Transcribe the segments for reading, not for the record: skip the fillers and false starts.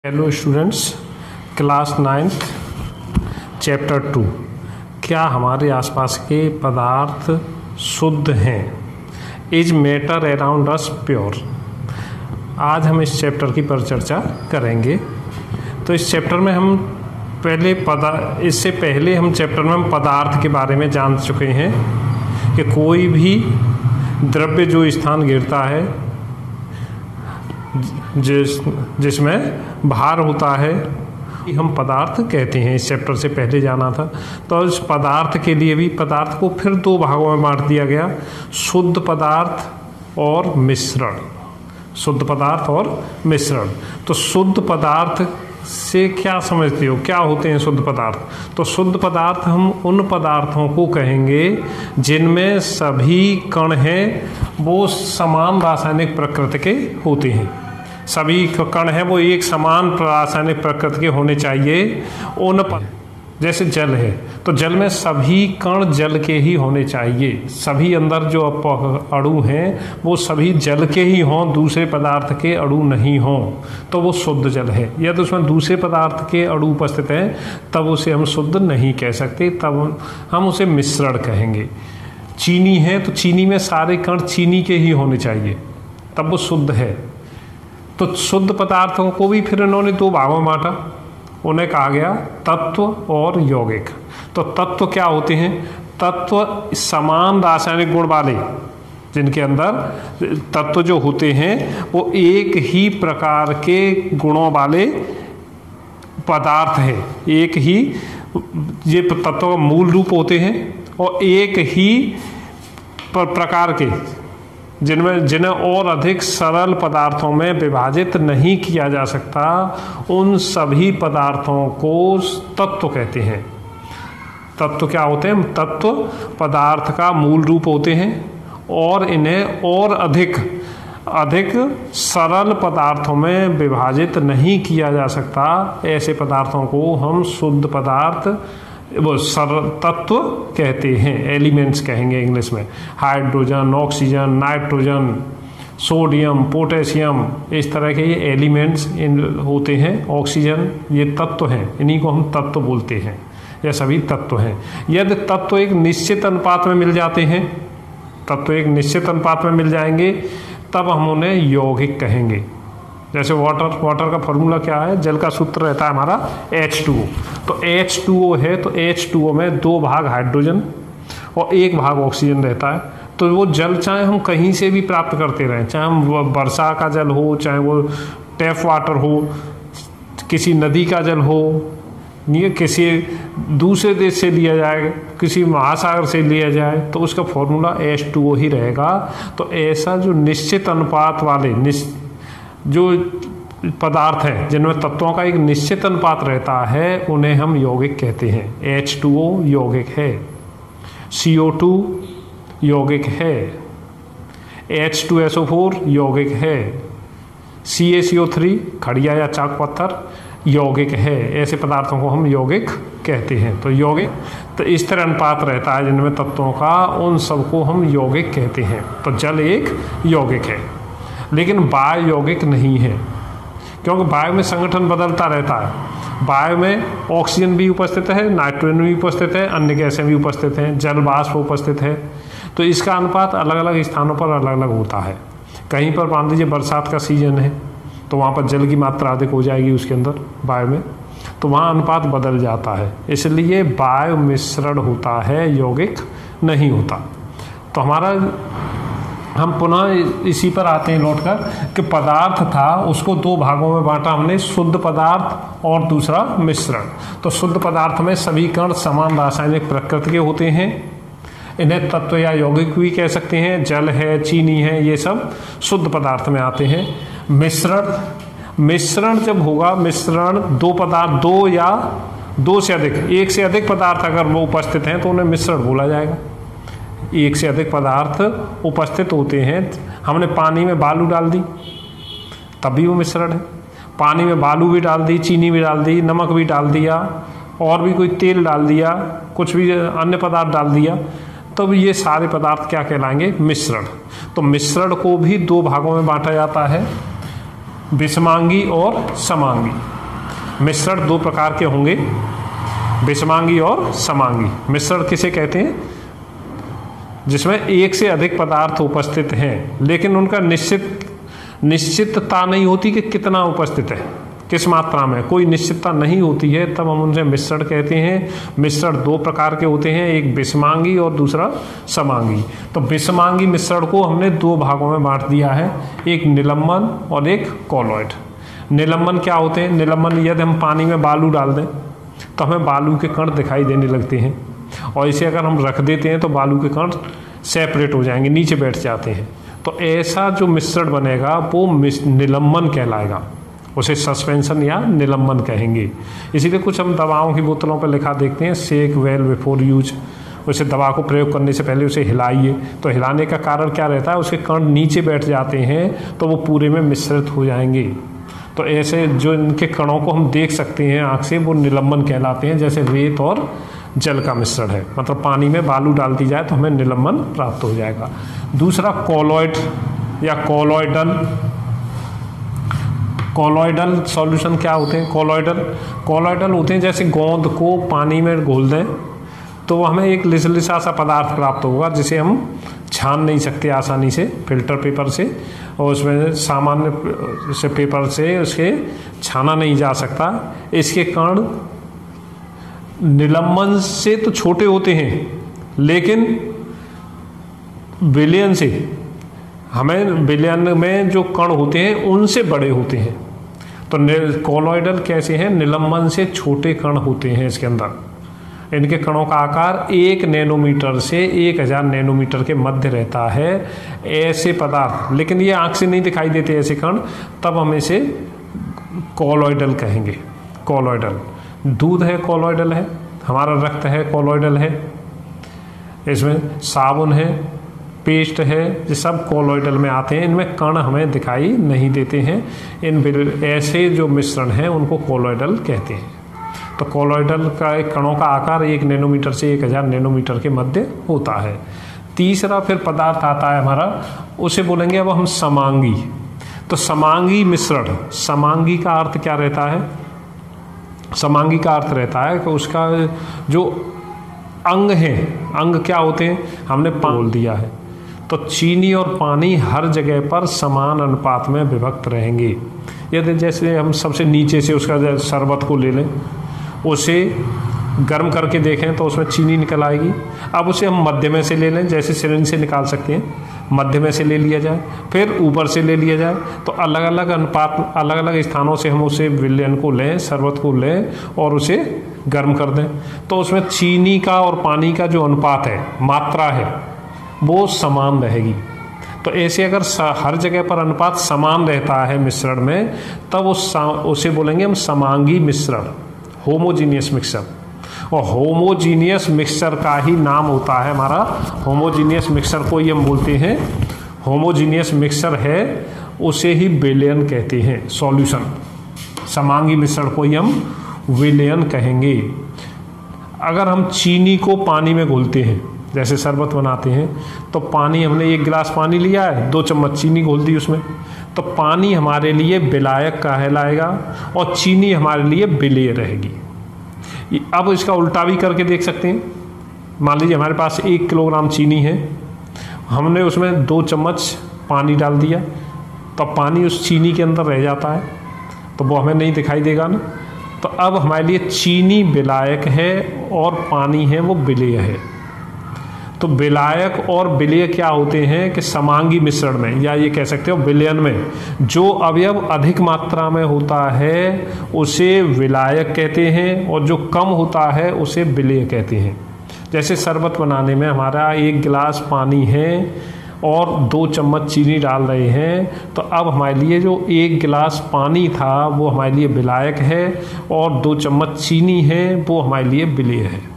Hello students, class 9th chapter 2। क्या हमारे आसपास के पदार्थ शुद्ध हैं? Is matter around us pure? आज हम इस चैप्टर की परिचर्चा करेंगे। तो इस चैप्टर में हम इससे पहले हम चैप्टर में हम पदार्थ के बारे में जान चुके हैं कि कोई भी द्रव्य जो स्थान गिरता है जिसमें भार होता है हम पदार्थ कहते हैं। इस चैप्टर से पहले जाना था। तो इस पदार्थ के लिए भी पदार्थ को फिर दो भागों में बांट दिया गया, शुद्ध पदार्थ और मिश्रण। शुद्ध पदार्थ और मिश्रण। तो शुद्ध पदार्थ से क्या समझते हो, क्या होते हैं शुद्ध पदार्थ? तो शुद्ध पदार्थ हम उन पदार्थों को कहेंगे जिनमें सभी कण हैं वो समान रासायनिक प्रकृति के होते हैं। सभी कण हैं वो एक समान रासायनिक प्रकृति के होने चाहिए। जैसे जल है तो जल में सभी कण जल के ही होने चाहिए। सभी अंदर जो अणु हैं वो सभी जल के ही हों, दूसरे पदार्थ के अणु नहीं हों, तो वो शुद्ध जल है। या तो उसमें दूसरे पदार्थ के अणु उपस्थित हैं तब उसे हम शुद्ध नहीं कह सकते, तब हम उसे मिश्रण कहेंगे। चीनी है तो चीनी में सारे कण चीनी के ही होने चाहिए, तब वो शुद्ध है। तो शुद्ध पदार्थों को भी फिर इन्होंने दो भागों में बांटा। उन्हें कहा गया तत्व और यौगिक। तो तत्व क्या होते हैं? तत्व समान रासायनिक गुण वाले, जिनके अंदर तत्व जो होते हैं वो एक ही प्रकार के गुणों वाले पदार्थ हैं। एक ही ये तत्व का मूल रूप होते हैं और एक ही प्रकार के जिन्हें और अधिक सरल पदार्थों में विभाजित नहीं किया जा सकता, उन सभी पदार्थों को तत्व कहते हैं। तत्व क्या होते हैं? तत्व पदार्थ का मूल रूप होते हैं और इन्हें और अधिक सरल पदार्थों में विभाजित नहीं किया जा सकता। ऐसे पदार्थों को हम शुद्ध पदार्थ वो सरल तत्व कहते हैं। एलिमेंट्स कहेंगे इंग्लिश में। Hydrogen, oxygen, nitrogen, sodium, potassium, इस तरह के ये एलिमेंट्स होते हैं। ऑक्सीजन, ये तत्व हैं, इन्हीं को हम तत्व बोलते हैं। ये सभी तत्व हैं। यदि तत्व एक निश्चित अनुपात में मिल जाते हैं, तत्व एक निश्चित अनुपात में मिल जाएंगे, तब हम उन्हें यौगिक कहेंगे। जैसे वाटर का फॉर्मूला क्या है? जल का सूत्र रहता है हमारा H2O। तो H2O है तो H2O में 2 भाग हाइड्रोजन और 1 भाग ऑक्सीजन रहता है। तो वो जल चाहे हम कहीं से भी प्राप्त करते रहें, चाहे हम वर्षा का जल हो, चाहे वो टैप वाटर हो, किसी नदी का जल हो, ये किसी दूसरे देश से लिया जाए, किसी महासागर से लिया जाए, तो उसका फॉर्मूला H2O ही रहेगा। तो ऐसा जो निश्चित अनुपात वाले जो पदार्थ हैं जिनमें तत्वों का एक निश्चित अनुपात रहता है, उन्हें हम यौगिक कहते हैं। H2O यौगिक है, CO2 यौगिक है, H2SO4 यौगिक है, CaCO3 खड़िया या चाक पत्थर यौगिक है। ऐसे पदार्थों को हम यौगिक कहते हैं। तो यौगिक तो इस तरह अनुपात रहता है जिनमें तत्वों का, उन सबको हम यौगिक कहते हैं। तो जल एक यौगिक है, लेकिन वायु यौगिक नहीं है, क्योंकि वायु में संगठन बदलता रहता है। वायु में ऑक्सीजन भी उपस्थित है, नाइट्रोजन भी उपस्थित है, अन्य गैसें भी उपस्थित हैं, जल वाष्प उपस्थित है। तो इसका अनुपात अलग अलग स्थानों पर अलग अलग होता है। कहीं पर मान लीजिए बरसात का सीजन है तो वहाँ पर जल की मात्रा अधिक हो जाएगी उसके अंदर वायु में, तो वहाँ अनुपात बदल जाता है। इसलिए वायु मिश्रण होता है, यौगिक नहीं होता। तो हम पुनः इसी पर आते हैं लौटकर कि पदार्थ था उसको 2 भागों में बांटा हमने, शुद्ध पदार्थ और दूसरा मिश्रण। तो शुद्ध पदार्थ में सभी कण समान रासायनिक प्रकृति के होते हैं। इन्हें तत्व या यौगिक भी कह सकते हैं। जल है, चीनी है, ये सब शुद्ध पदार्थ में आते हैं। मिश्रण जब होगा, मिश्रण 2 पदार्थ, 2 या 2 से अधिक, 1 से अधिक पदार्थ अगर वो उपस्थित हैं तो उन्हें मिश्रण बोला जाएगा। 1 से अधिक पदार्थ उपस्थित होते हैं। हमने पानी में बालू डाल दी तब भी वो मिश्रण है। पानी में बालू भी डाल दी, चीनी भी डाल दी, नमक भी डाल दिया, और भी कोई तेल डाल दिया, कुछ भी अन्य पदार्थ डाल दिया, तब ये सारे पदार्थ क्या कहलाएंगे? मिश्रण। तो मिश्रण को भी 2 भागों में बांटा जाता है। विषमांगी और समांगी मिश्रण दो प्रकार के होंगे। विषमांगी और समांगी मिश्रण किसे कहते हैं? जिसमें एक से अधिक पदार्थ उपस्थित हैं लेकिन उनका निश्चितता नहीं होती कि कितना उपस्थित है, किस मात्रा में, कोई निश्चितता नहीं होती है, तब हम उनसे मिश्रण कहते हैं। मिश्रण दो प्रकार के होते हैं, एक विषमांगी और दूसरा समांगी। तो विषमांगी मिश्रण को हमने दो भागों में बांट दिया है, एक निलंबन और एक कॉलॉइड। निलंबन क्या होते हैं? निलंबन यदि हम पानी में बालू डाल दें तो हमें बालू के कण दिखाई देने लगते हैं, और इसे अगर हम रख देते हैं तो बालू के कण सेपरेट हो जाएंगे, नीचे बैठ जाते हैं। तो ऐसा जो मिश्रण बनेगा वो निलंबन कहलाएगा, उसे सस्पेंशन या निलंबन कहेंगे। इसीलिए कुछ हम दवाओं की बोतलों पर लिखा देखते हैं, शेक वेल बिफोर यूज। उसे दवा को प्रयोग करने से पहले उसे हिलाइए। तो हिलाने का कारण क्या रहता है? उसके कण नीचे बैठ जाते हैं तो वो पूरे में मिश्रित हो जाएंगे। तो ऐसे जो इनके कणों को हम देख सकते हैं आँख से, वो निलंबन कहलाते हैं। जैसे रेत और जल का मिश्रण है, मतलब पानी में बालू डाल दी जाए तो हमें निलंबन प्राप्त हो जाएगा। दूसरा कॉलॉइड या कॉलॉइडल सॉल्यूशन क्या होते हैं? कॉलॉइडल होते हैं जैसे गोंद को पानी में घोल दें तो हमें एक लिसलिसा सा पदार्थ प्राप्त होगा जिसे हम छान नहीं सकते आसानी से फिल्टर पेपर से, और उसमें सामान्य से पेपर से उसके छाना नहीं जा सकता। इसके कण निलंबन से तो छोटे होते हैं लेकिन विलयन से हमें विलयन में जो कण होते हैं उनसे बड़े होते हैं। तो कॉलॉइडल कैसे हैं? निलंबन से छोटे कण होते हैं इसके अंदर। इनके कणों का आकार 1 नैनोमीटर से 1000 नैनोमीटर के मध्य रहता है। ऐसे पदार्थ, लेकिन ये आंख से नहीं दिखाई देते ऐसे कण, तब हम इसे कॉलॉइडल कहेंगे। कॉलॉइडल दूध है, कॉलॉइडल है। हमारा रक्त है, कॉलॉइडल है। इसमें साबुन है, पेस्ट है, ये सब कॉलॉइडल में आते हैं। इनमें कण हमें दिखाई नहीं देते हैं। इन ऐसे जो मिश्रण हैं उनको कॉलॉइडल कहते हैं। तो कॉलॉइडल का एक कणों का आकार 1 नैनोमीटर से 1000 नैनोमीटर के मध्य होता है। तीसरा फिर पदार्थ आता है हमारा, उसे बोलेंगे अब हम समांगी। तो समांगी मिश्रण, समांगी का अर्थ क्या रहता है? समांगी का अर्थ रहता है कि उसका जो अंग है, अंग क्या होते हैं? हमने बोल दिया है। तो चीनी और पानी हर जगह पर समान अनुपात में विभक्त रहेंगे। यदि जैसे हम सबसे नीचे से उसका शरबत को ले लें, उसे गर्म करके देखें तो उसमें चीनी निकल आएगी। अब उसे हम मध्य में से ले लें, जैसे सिरिंज से निकाल सकते हैं, मध्य में से ले लिया जाए, फिर ऊपर से ले लिया जाए। तो अलग अलग अनुपात, अलग अलग स्थानों से हम उसे विलयन को लें, शरबत को लें और उसे गर्म कर दें, तो उसमें चीनी का और पानी का जो अनुपात है, मात्रा है, वो समान रहेगी। तो ऐसे अगर हर जगह पर अनुपात समान रहता है मिश्रण में, तब उसे बोलेंगे हम समांगी मिश्रण, होमोजीनियस मिक्सचर। और होमोजीनियस मिक्सचर का ही नाम होता है हमारा, होमोजीनियस मिक्सचर को ही हम बोलते हैं होमोजीनियस मिक्सचर है, उसे ही विलयन कहते हैं, सॉल्यूशन। समांगी मिश्रण को ही हम विलयन कहेंगे। अगर हम चीनी को पानी में घोलते हैं, जैसे शरबत बनाते हैं, तो पानी, हमने 1 गिलास पानी लिया है, 2 चम्मच चीनी घोल दी उसमें, तो पानी हमारे लिए विलायक कहलाएगा और चीनी हमारे लिए विलेय रहेगी। अब इसका उल्टा भी करके देख सकते हैं। मान लीजिए हमारे पास 1 किलोग्राम चीनी है, हमने उसमें 2 चम्मच पानी डाल दिया, तो पानी उस चीनी के अंदर रह जाता है, तो वो हमें नहीं दिखाई देगा ना। तो अब हमारे लिए चीनी विलायक है और पानी है वो विलेय है। तो विलायक और विलेय क्या होते हैं कि समांगी मिश्रण में, या ये कह सकते हो विलयन में, जो अवयव अधिक मात्रा में होता है उसे विलायक कहते हैं और जो कम होता है उसे विलेय कहते हैं। जैसे शरबत बनाने में हमारा 1 गिलास पानी है और 2 चम्मच चीनी डाल रहे हैं, तो अब हमारे लिए जो 1 गिलास पानी था वो हमारे लिए विलायक है और 2 चम्मच चीनी है वो हमारे लिए विलेय है।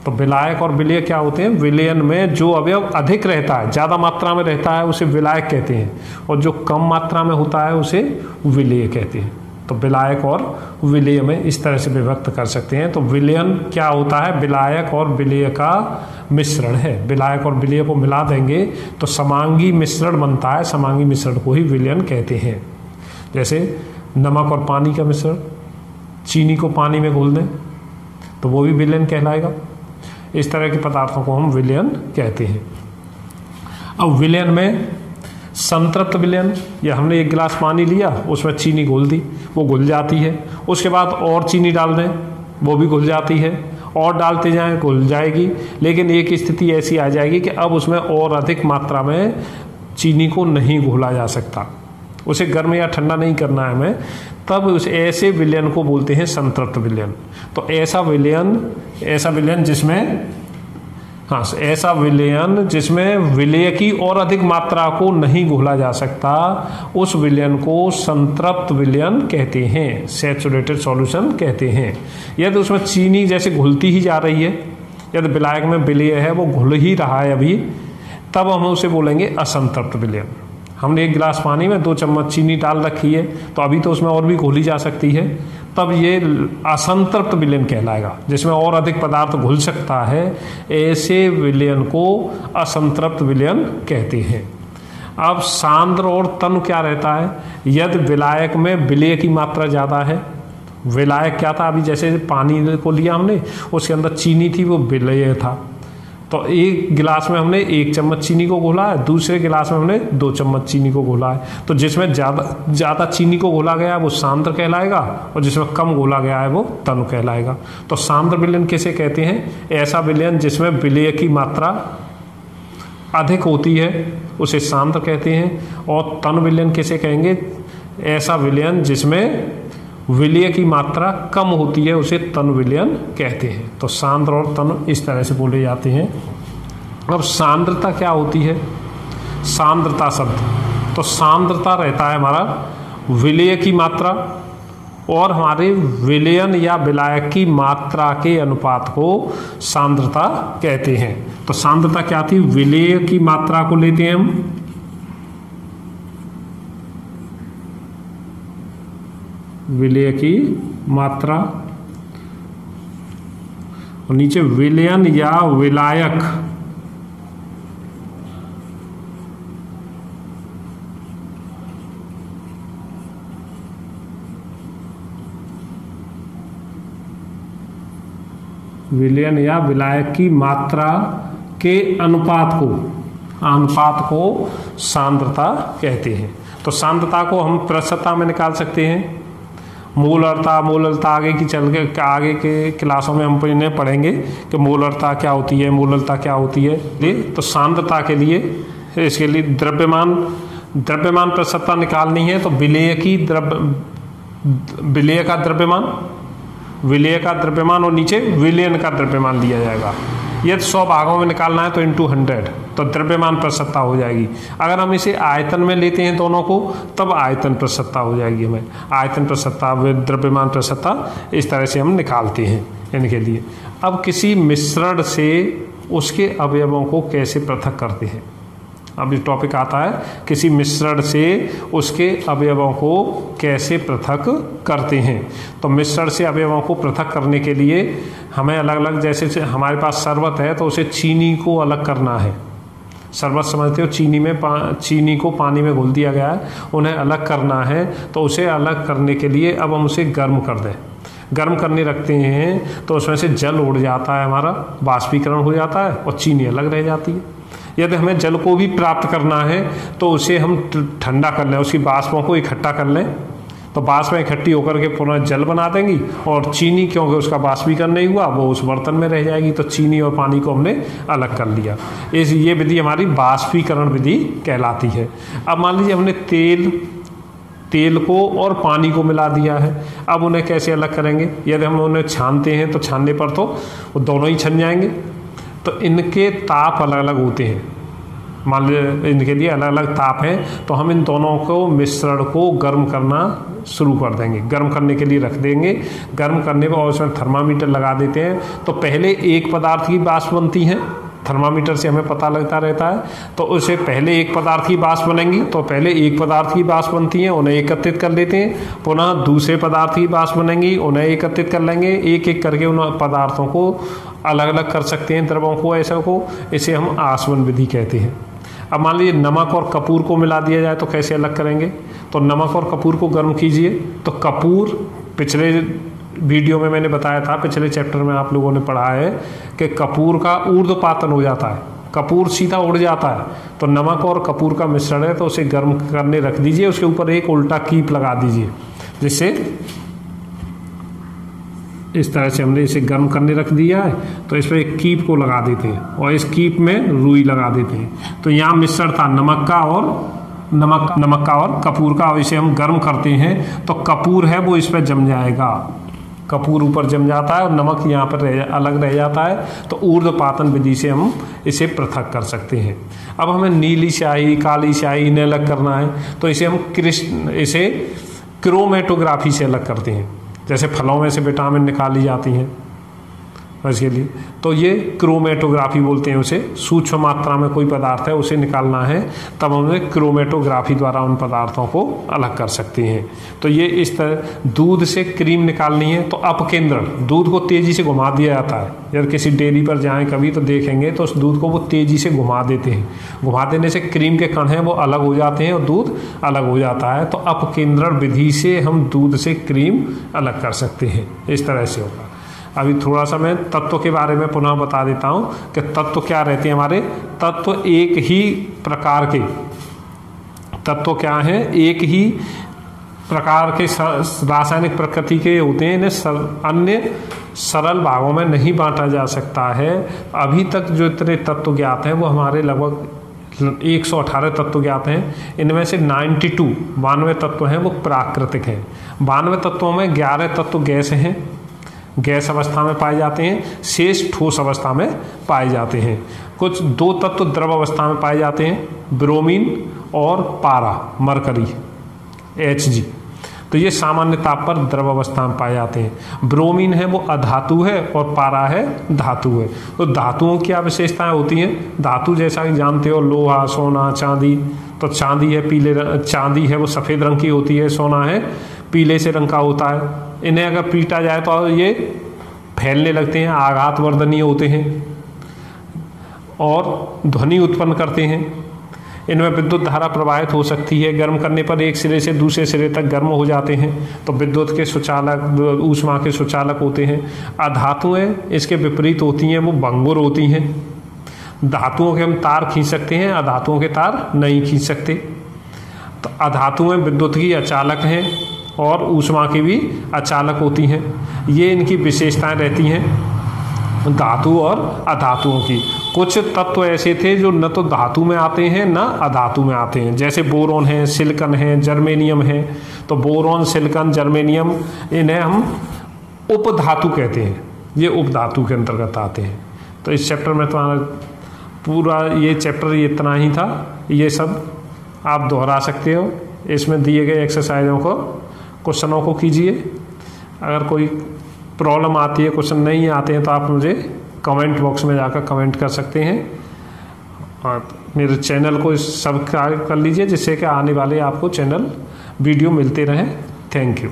तो विलायक और विलेय क्या होते हैं? विलयन में जो अवयव अधिक रहता है, ज़्यादा मात्रा में रहता है, उसे विलायक कहते हैं, और जो कम मात्रा में होता है उसे विलेय कहते हैं। तो विलायक और विलेय में इस तरह से विभक्त कर सकते हैं। तो विलयन क्या होता है? विलायक और विलेय का मिश्रण है। विलायक और विलेय को मिला देंगे तो समांगी मिश्रण बनता है, समांगी मिश्रण को ही विलयन कहते हैं। जैसे नमक और पानी का मिश्रण, चीनी को पानी में घोल दें तो वो भी विलयन कहलाएगा। इस तरह के पदार्थों को हम विलयन कहते हैं। अब विलयन में संतृप्त विलयन, या हमने एक गिलास पानी लिया, उसमें चीनी घोल दी, वो घुल जाती है, उसके बाद और चीनी डाल दें, वो भी घुल जाती है, और डालते जाएं, घुल जाएगी। लेकिन एक स्थिति ऐसी आ जाएगी कि अब उसमें और अधिक मात्रा में चीनी को नहीं घोला जा सकता, उसे गर्म या ठंडा नहीं करना है हमें, तब उस ऐसे विलयन को बोलते हैं संतृप्त विलयन। तो ऐसा विलयन जिसमें विलेय की और अधिक मात्रा को नहीं घोला जा सकता, उस विलयन को संतृप्त विलयन कहते हैं, सैचुरेटेड सॉल्यूशन कहते हैं। यदि उसमें चीनी जैसे घुलती ही जा रही है, यदि विलायक में विलेय है वो घुल ही रहा है अभी, तब हम उसे बोलेंगे असंतृप्त विलयन। हमने एक गिलास पानी में 2 चम्मच चीनी डाल रखी है, तो अभी तो उसमें और भी घोली जा सकती है, तब ये असंतृप्त विलयन कहलाएगा, जिसमें और अधिक पदार्थ घुल सकता है। ऐसे विलयन को असंतृप्त विलयन कहते हैं। अब सांद्र और तनु क्या रहता है? यदि विलायक में विलेय की मात्रा ज़्यादा है, विलायक क्या था, अभी जैसे पानी को लिया हमने, उसके अंदर चीनी थी, वो विलेय था, तो एक गिलास में हमने 1 चम्मच चीनी को घोला है, दूसरे गिलास में हमने 2 चम्मच चीनी को घोला है, तो जिसमें ज़्यादा चीनी को घोला गया है वो सांद्र कहलाएगा, और जिसमें कम घोला गया है वो तनु कहलाएगा। तो सांद्र विलयन किसे कहते हैं? ऐसा विलयन जिसमें विलेय की मात्रा अधिक होती है उसे सांद्र कहते हैं। और तनु विलयन किसे कहेंगे? ऐसा विलयन जिसमें विलेय की मात्रा कम होती है उसे तनु विलयन कहते हैं। तो सांद्र और तनु इस तरह से बोले जाते हैं। अब सांद्रता क्या होती है? सांद्रता शब्द, तो सांद्रता रहता है हमारा विलेय की मात्रा और हमारे विलयन या विलायक की मात्रा के अनुपात को सांद्रता कहते हैं। तो सांद्रता क्या थी? विलेय की मात्रा को लेते हैं हम, विलेय की मात्रा, और नीचे विलयन या विलायक, विलयन या विलायक की मात्रा के अनुपात को सांद्रता कहते हैं। तो सांद्रता को हम प्रतिशतता में निकाल सकते हैं। मोलरता आगे के क्लासों में हम इन्हें पढ़ेंगे कि मोलरता क्या होती है, मोलरता क्या होती है। तो सांद्रता के लिए, इसके लिए द्रव्यमान प्रतिशतता निकालनी है, तो विलेय का द्रव्यमान और नीचे विलयन का द्रव्यमान दिया जाएगा। यदि 100 भागों में निकालना है तो × 100, तो द्रव्यमान प्रतिशतता हो जाएगी। अगर हम इसे आयतन में लेते हैं दोनों को, तब आयतन प्रतिशतता हो जाएगी। हमें आयतन प्रतिशतता, द्रव्यमान प्रतिशतता, इस तरह से हम निकालते हैं इनके लिए। अब किसी मिश्रण से उसके अवयवों को कैसे पृथक करते हैं? अब ये टॉपिक आता है, किसी मिश्रण से उसके अवयवों को कैसे पृथक करते हैं। तो मिश्रण से अवयवों को पृथक करने के लिए हमें अलग अलग, जैसे हमारे पास शरबत है तो उसे चीनी को अलग करना है। शरबत समझते हो, चीनी को पानी में घोल दिया गया है, उन्हें अलग करना है। तो उसे अलग करने के लिए अब हम उसे गर्म कर दें, गर्म करने रखते हैं तो उसमें से जल उड़ जाता है, हमारा वाष्पीकरण हो जाता है और चीनी अलग रह जाती है। यदि हमें जल को भी प्राप्त करना है तो उसे हम ठंडा कर लें, उसकी वाष्पों को इकट्ठा कर लें, तो वाष्पें इकट्ठी होकर के पुनः जल बना देंगी, और चीनी क्योंकि उसका वाष्पीकरण नहीं हुआ वो उस बर्तन में रह जाएगी। तो चीनी और पानी को हमने अलग कर लिया। ये विधि हमारी वाष्पीकरण विधि कहलाती है। अब मान लीजिए हमने तेल को और पानी को मिला दिया है, अब उन्हें कैसे अलग करेंगे? यदि हम उन्हें छानते हैं तो छानने पर तो वो दोनों ही छन जाएंगे, तो इनके ताप अलग अलग होते हैं। मान लीजिए इनके लिए अलग अलग ताप हैं, तो हम इन दोनों को मिश्रण को गर्म करना शुरू कर देंगे, गर्म करने के लिए रख देंगे। गर्म करने पर और उसमें थर्मामीटर लगा देते हैं। तो पहले एक पदार्थ की वाष्प बनती है, थर्मामीटर से हमें पता लगता रहता है। तो उसे पहले एक पदार्थ की वाष्प बनेंगी, तो पहले एक पदार्थ की वाष्प बनती है, उन्हें एकत्रित कर लेते हैं। पुनः दूसरे पदार्थ की वाष्प बनेंगी, उन्हें एकत्रित कर लेंगे। एक एक करके उन पदार्थों को अलग अलग कर सकते हैं, द्रवों को, ऐसा को। इसे हम आसवन विधि कहते हैं। अब मान लीजिए नमक और कपूर को मिला दिया जाए तो कैसे अलग करेंगे। तो नमक और कपूर को गर्म कीजिए तो कपूर, पिछले वीडियो में मैंने बताया था, पिछले चैप्टर में आप लोगों ने पढ़ा है कि कपूर का ऊर्ध्वपातन हो जाता है, कपूर सीधा उड़ जाता है। तो नमक और कपूर का मिश्रण है तो उसे गर्म करने रख दीजिए, उसके ऊपर एक उल्टा कीप लगा दीजिए, जिससे इस तरह से हमने इसे गर्म करने रख दिया है। तो इस पर एक कीप को लगा देते हैं और इस कीप में रुई लगा देते हैं। तो यहाँ मिश्रण था नमक का और कपूर का, और इसे हम गर्म करते हैं तो कपूर है वो इस पर जम जाएगा, कपूर ऊपर जम जाता है और नमक यहाँ पर अलग रह जाता है। तो ऊर्ध्वपातन विधि से हम इसे पृथक कर सकते हैं। अब हमें नीली स्याही, काली स्याही इन्हें अलग करना है तो इसे हम क्रोमेटोग्राफी से अलग करते हैं। जैसे फलों में से विटामिन निकाली जाती हैं इसके लिए, तो ये क्रोमेटोग्राफी बोलते हैं उसे। सूक्ष्म मात्रा में कोई पदार्थ है उसे निकालना है, तब हमें क्रोमेटोग्राफी द्वारा उन पदार्थों को अलग कर सकते हैं। तो ये इस तरह दूध से क्रीम निकालनी है तो अपकेंद्रण, दूध को तेजी से घुमा दिया जाता है। अगर किसी डेयरी पर जाएं कभी तो देखेंगे तो उस दूध को वो तेजी से घुमा देते हैं, घुमा देने से क्रीम के कण हैं वो अलग हो जाते हैं और दूध अलग हो जाता है। तो अपकेंद्रण विधि से हम दूध से क्रीम अलग कर सकते हैं, इस तरह से होगा। अभी थोड़ा सा मैं तत्व के बारे में पुनः बता देता हूँ कि तत्व क्या रहते हैं। हमारे तत्व एक ही प्रकार के तत्व क्या हैं, एक ही प्रकार के रासायनिक प्रकृति के होते हैं। इन्हें अन्य सरल भागों में नहीं बांटा जा सकता है। अभी तक जो इतने तत्व ज्ञात हैं वो हमारे लगभग 118 तत्व ज्ञात हैं। इनमें से 92 तत्व हैं वो प्राकृतिक हैं। 92 तत्वों में 11 तत्व गैस हैं, गैस अवस्था में पाए जाते हैं, शेष ठोस अवस्था में पाए जाते हैं। कुछ 2 तत्व द्रव अवस्था में पाए जाते हैं, ब्रोमीन और पारा मरकरी Hg। तो ये सामान्य ताप पर द्रव अवस्था में पाए जाते हैं। ब्रोमीन है वो अधातु है और पारा है धातु है। तो धातुओं की क्या विशेषताएं होती हैं। धातु जैसा कि जानते हो, लोहा, सोना, चांदी। तो चांदी है चांदी है वो सफ़ेद रंग की होती है, सोना है पीले से रंग का होता है। इन्हें अगर पीटा जाए तो ये फैलने लगते हैं, आघात वर्धनीय होते हैं और ध्वनि उत्पन्न करते हैं। इनमें विद्युत धारा प्रवाहित हो सकती है। गर्म करने पर एक सिरे से दूसरे सिरे तक गर्म हो जाते हैं तो विद्युत के सुचालक, ऊष्मा के सुचालक होते हैं। अधातुएं इसके विपरीत होती हैं, वो भंगुर होती हैं। धातुओं के हम तार खींच सकते हैं, अधातुओं के तार नहीं खींच सकते। तो अधातुएं विद्युत की अचालक हैं और ऊष्मा की भी अचालक होती हैं। ये इनकी विशेषताएं रहती हैं धातु और अधातुओं की। कुछ तत्व ऐसे थे जो न तो धातु में आते हैं न अधातु में आते हैं, जैसे बोरोन है, सिलिकॉन है, जर्मेनियम है। तो बोरोन, सिलिकॉन, जर्मेनियम इन्हें हम उपधातु कहते हैं, ये उपधातु के अंतर्गत आते हैं। तो इस चैप्टर में तुम्हारा पूरा ये चैप्टर इतना ही था। ये सब आप दोहरा सकते हो। इसमें दिए गए एक्सरसाइजों को, क्वेश्चनों को कीजिए। अगर कोई प्रॉब्लम आती है, क्वेश्चन नहीं आते हैं तो आप मुझे कमेंट बॉक्स में जाकर कमेंट कर सकते हैं और मेरे चैनल को सब्सक्राइब कर लीजिए जिससे कि आने वाले आपको चैनल वीडियो मिलते रहें। Thank you.